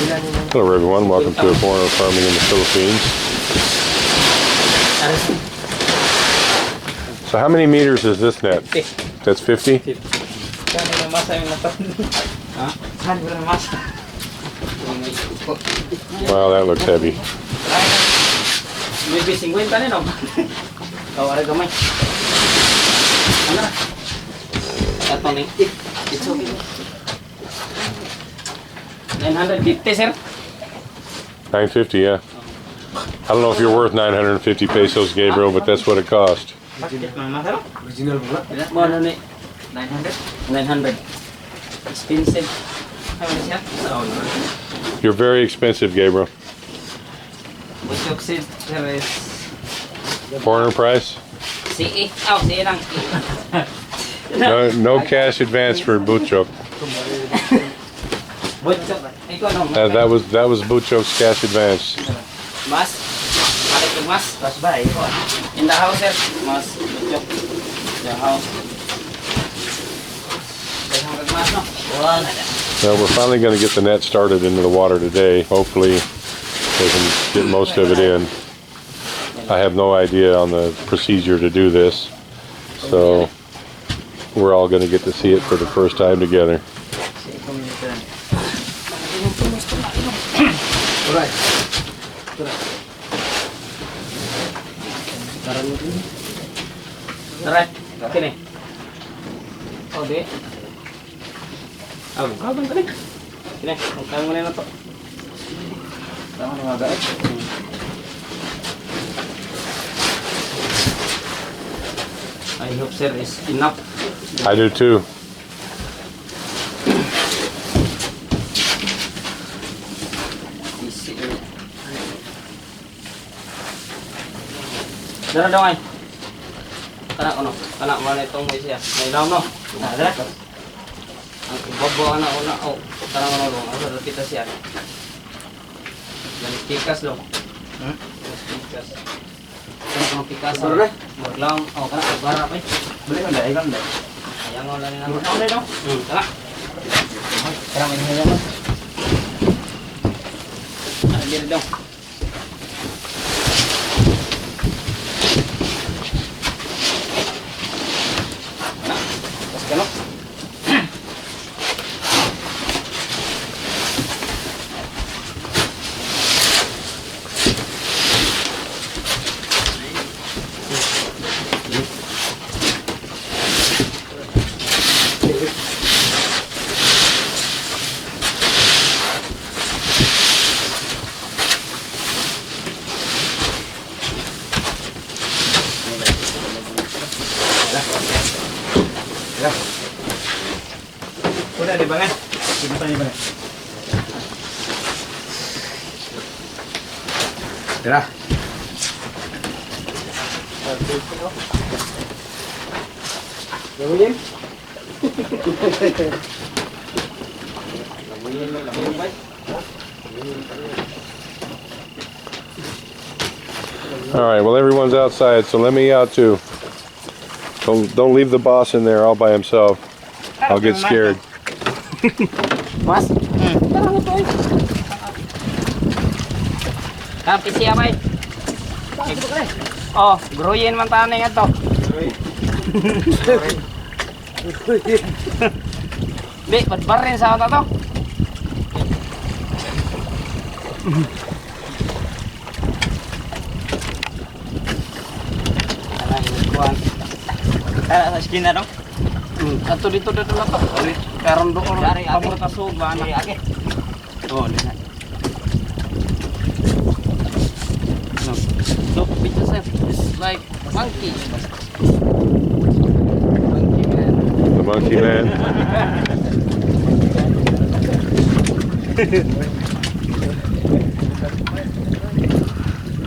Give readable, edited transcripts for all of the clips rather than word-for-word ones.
Hello everyone, welcome to a corner of farming in the Philippines. So how many meters is this net? 50. That's 50? 50. Wow, that looks heavy. Maybe 50 na no? Kawara gamay. Ano? Ito ni. It's okay. 950 sir. 950, yeah. I don't know if you're worth 950 pesos, Gabriel, but that's what it cost. Original ba? Ano ni? 900. Expensive. You're very expensive, Gabriel. Busyok seed sir is Foreigner price? CE. Oh, CE lang. No cash advance for Butchok. Busyok. Ikaw no. That was Butchok's cash advance. Mas. Balik yung mas. Mas ba? In the house sir. Mas. Busyok. The house. Mas no. Well, we're finally going to get the net started into the water today. Hopefully we can get most of it in. I have no idea on the procedure to do this, so we're all going to get to see it for the first time together. Alright, okay. Oh, di. Ah, bukaban ka rin. Kine, kaya mo na to. Tama na mga guys. I hope sir is enough. I do too. Dara daw ay. Kana ano? Kana mo na itong may siya. May ilaw no. Dara. Ang bobo ana una oh. Kana mo no. Ano kita siya. Yan pikas lo. Pikas. Kana pikas. Maglang oh kana bara pa. Bali man dai kan dai. Ayang mo lang na. Ano dai no? Kana. Kana may hayang mo. Ano dire daw? Ano? Udah di bangan. Di bangan. Dah. Lamuin. Lamuin baik. All right, well everyone's outside, so let me out too. Don't leave the boss in there all by himself. I'll get scared. Mas? Tara mo to. Tapi siya bay. Oh, gruyin man tayo nga to. Di, badbar rin sa ata to. Sa skin na no? Ato dito na to. Karon doon pamurtasog ba na ake. Oh, na. No. Look, picture sir. It's like monkey. Monkey man. The monkey man.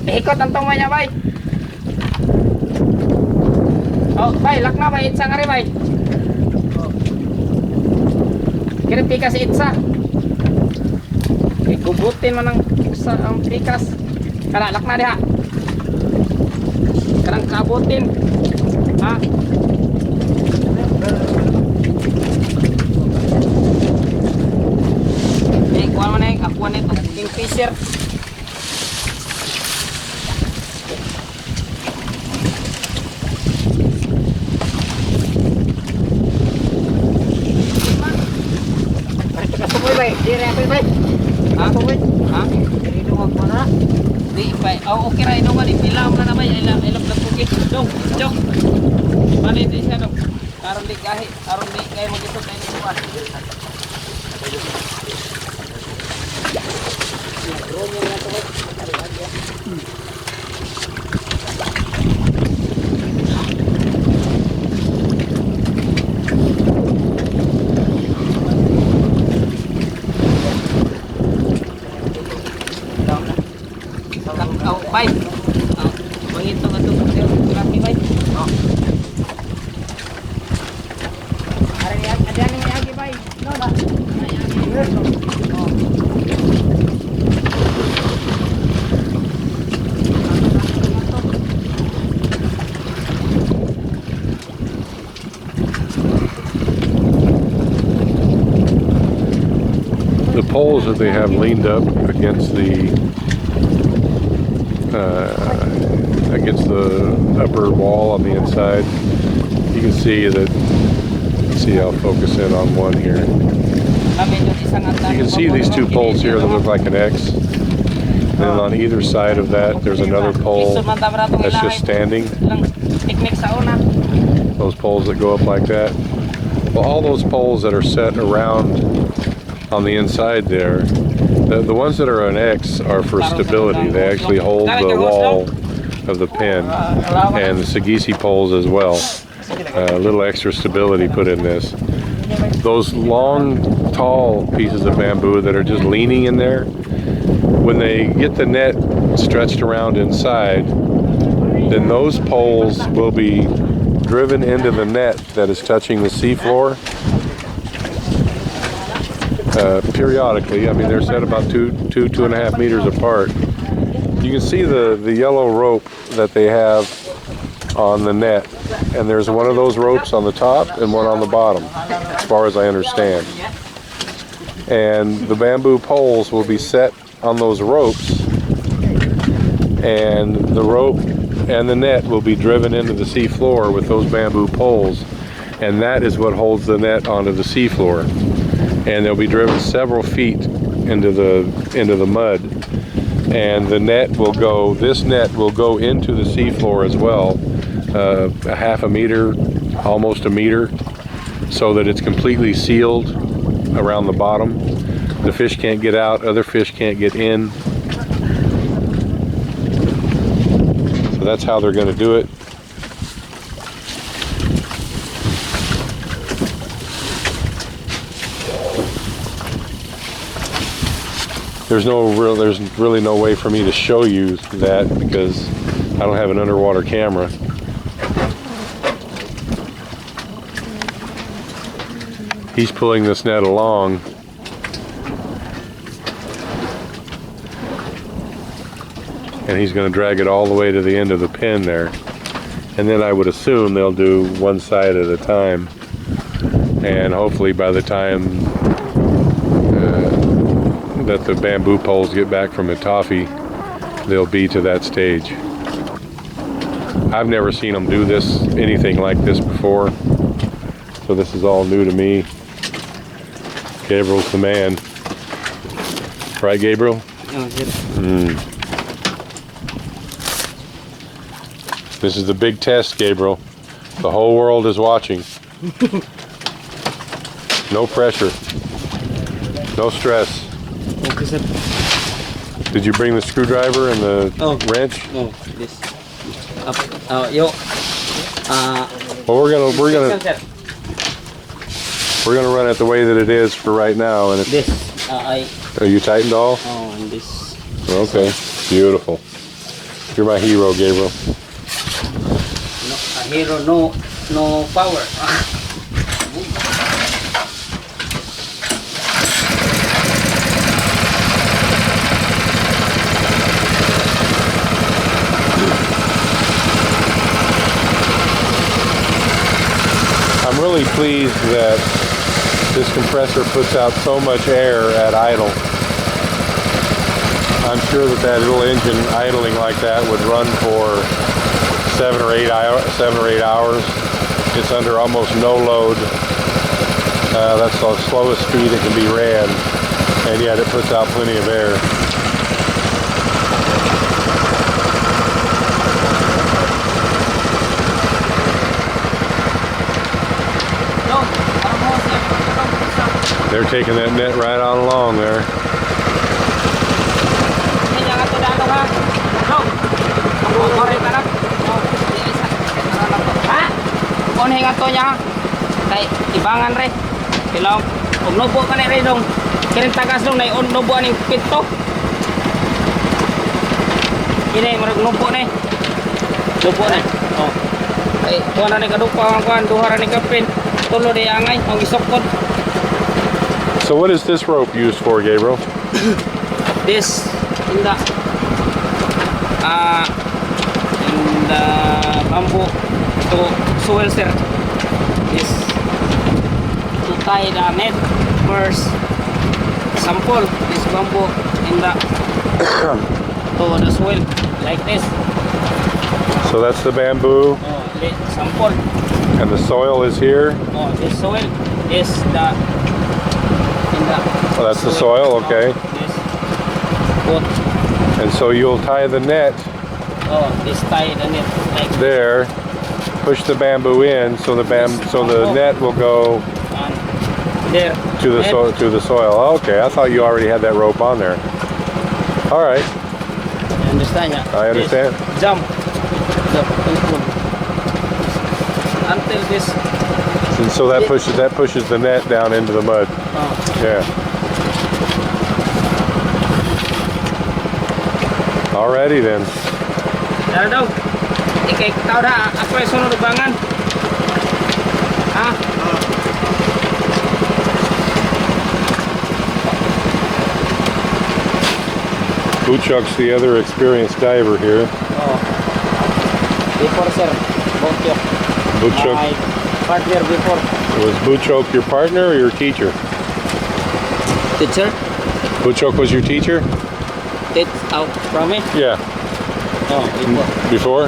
Ikot ang tungay niya, bay. Oh, bay, lak na bay, itsa nga rin, bay. Kira pikas itsa. Ikubutin man ang pikas. Kana, lak na diha. Karang kabutin. Ha? Kuha mo na yung akuan nito. Kingfisher. Kasumoy bay, di rin ako bay. Ha? Ha? Dito mo na. Di pa. Oh, okay ra ino man ilam na naman ilam na tugi. Dong, dong. Mali di siya dong. Aron di kahi mo gito kay ni kuan. Oh, bay. Oh, mangito ka to. Grabe bay. Oh. Ada ni lagi bay. No ba? The poles that they have leaned up against the upper wall on the inside, you can see that. Let's see, I'll focus in on one here. You can see these two poles here that look like an X. And then on either side of that, there's another pole that's just standing. Those poles that go up like that. Well, all those poles that are set around on the inside there, the ones that are an X are for stability. They actually hold the wall of the pen, and the Sagisi poles as well. A little extra stability put in this. Those long, tall pieces of bamboo that are just leaning in there, when they get the net stretched around inside, then those poles will be driven into the net that is touching the seafloor periodically. I mean, they're set about 2.5 meters apart. You can see the yellow rope that they have on the net, and there's one of those ropes on the top and one on the bottom, as far as I understand. And the bamboo poles will be set on those ropes, and the rope and the net will be driven into the sea floor with those bamboo poles, and that is what holds the net onto the sea floor. And they'll be driven several feet into the mud, and the net will go, this net will go into the sea floor as well, a half a meter, almost a meter, so that it's completely sealed around the bottom. The fish can't get out, other fish can't get in. So that's how they're going to do it. There's really no way for me to show you that because I don't have an underwater camera. He's pulling this net along. And he's going to drag it all the way to the end of the pen there. And then I would assume they'll do one side at a time. And hopefully by the time that the bamboo poles get back from Itafi, they'll be to that stage. I've never seen them do this, anything like this before. So this is all new to me. Gabriel's the man. Right, Gabriel? This is the big test, Gabriel. The whole world is watching. No pressure. No stress. Okay, sir. Did you bring the screwdriver and the wrench? Oh, this. Yo. Well, we're gonna run it the way that it is for right now, and this. Are you tightened all? Oh, and this. Okay, beautiful. You're my hero, Gabriel. No, a hero, no power. I'm really pleased that this compressor puts out so much air at idle. I'm sure that that little engine idling like that would run for 7 or 8 hours. It's under almost no load. That's the slowest speed it can be ran, and yet it puts out plenty of air. They're taking that net right on along there. Onheng ato nya kay ibangan re ilaw og nubo kanay re dong kiring tagas dong nay on nubo aning pito ini marag nubo ni oh ay kuan ni kadupa kuan duha ni kapin tulo di angay ang isokod. So what is this rope used for, Gabriel? This in the bamboo to soil sir is to tie the net first sample this bamboo in the to the soil like this. So that's the bamboo, The sample. and the soil is here. This soil is the in the. Oh, that's the soil, okay. This both. And so you'll tie the net This tie the net like there, push the bamboo in, so the net will go and there to the soil. Okay, I thought you already had that rope on there. All right, You understand? Yeah? I understand. This jump until this. And so that pushes the net down into the mud. Yeah. Alrighty then. Dara daw. Ikay tao da ako ay sunod ubangan. Ha? Buchok's the other experienced diver here. Before sir, Buchok. Buchok, My partner before. was Buchok your partner or your teacher? Teacher, Buchok was your teacher? teach out from me. Yeah. Before. Before?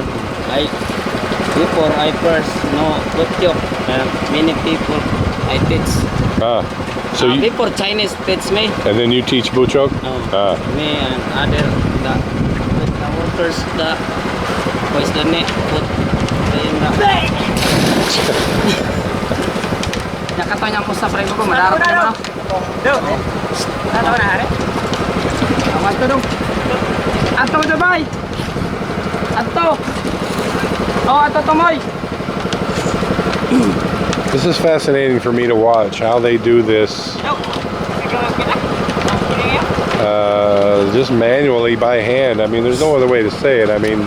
Before I first know Buchok and many people I teach. Ah. So you, Before Chinese teach me. and then you teach Buchok? Ah. Me and other the workers the was the net put in the nakatanya ko sa prego ko madarap na do ano na hari awas to dong ato do bay ato ato tomoy. This is fascinating for me to watch how they do this just manually by hand. I mean, there's no other way to say it. I mean,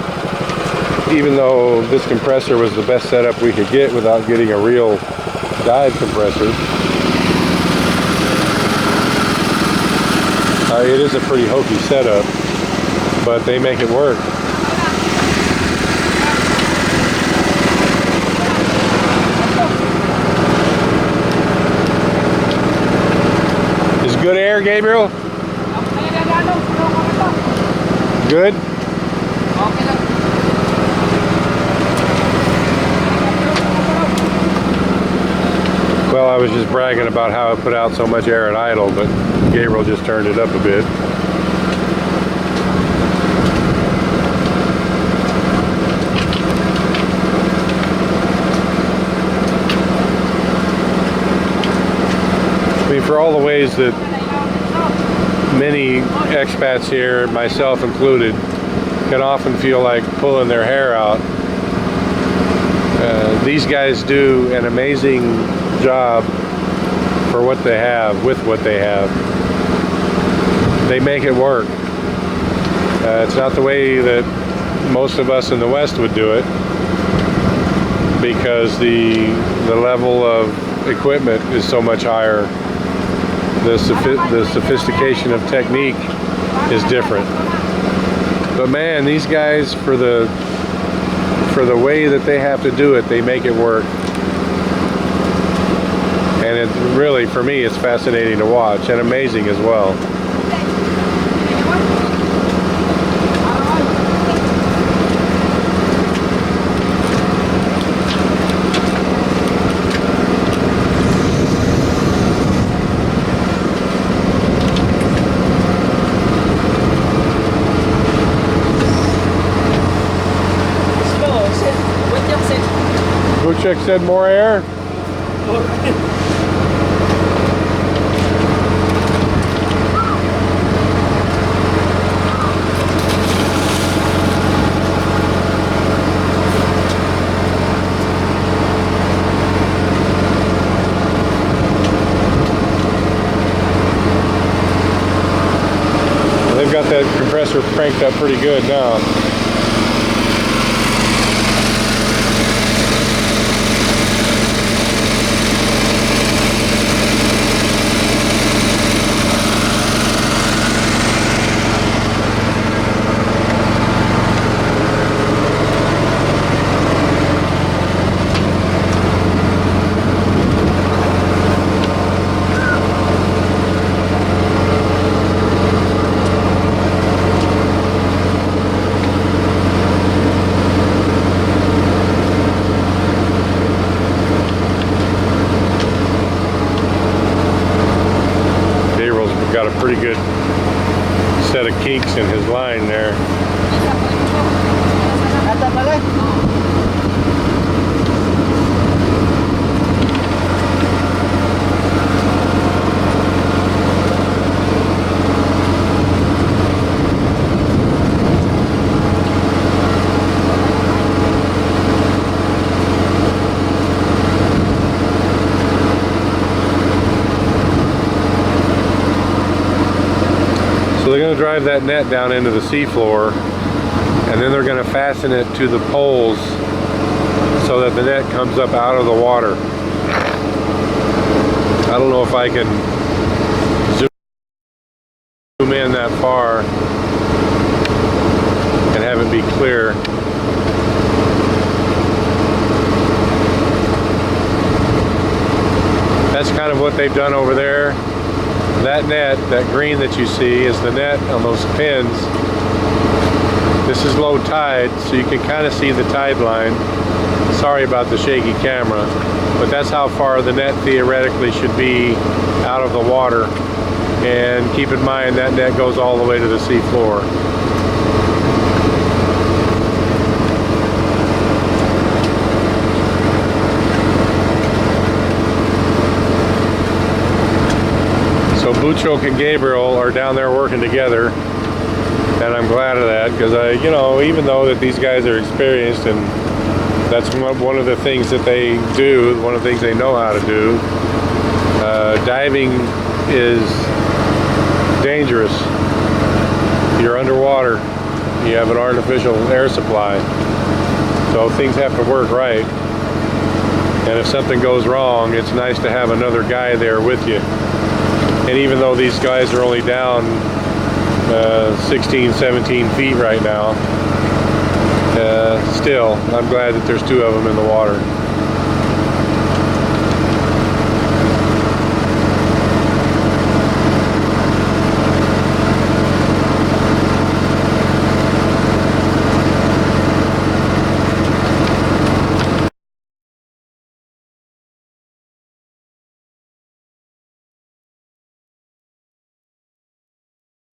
even though this compressor was the best setup we could get without getting a real dive compressor, it is a pretty hokey setup, but they make it work. Is good air, Gabriel? Good? Well, I was just bragging about how it put out so much air at idle, but Gabriel just turned it up a bit. I mean, for all the ways that many expats here, myself included, can often feel like pulling their hair out, these guys do an amazing job for what they have, with what they have. They make it work. It's not the way that most of us in the West would do it, because the level of equipment is so much higher. The sophistication of technique is different. But man, these guys, for the way that they have to do it, they make it work. And it really, for me, it's fascinating to watch and amazing as well. Buchek said more air? They've got that compressor cranked up pretty good now. Got a pretty good set of kinks in his line there. So they're going to drive that net down into the seafloor, and then they're going to fasten it to the poles so that the net comes up out of the water. I don't know if I can zoom in that far and have it be clear. That's kind of what they've done over there. That net, that green that you see, is the net on those pins. This is low tide, so you can kind of see the tide line. Sorry about the shaky camera, but that's how far the net theoretically should be out of the water. And keep in mind that net goes all the way to the seafloor. So Buchok and Gabriel are down there working together, and I'm glad of that, because you know, even though that these guys are experienced, and that's one of the things that they do, one of the things they know how to do, diving is dangerous. You're underwater, you have an artificial air supply, so things have to work right. And if something goes wrong, it's nice to have another guy there with you. And even though these guys are only down 16, 17 feet right now, still, I'm glad that there's two of them in the water.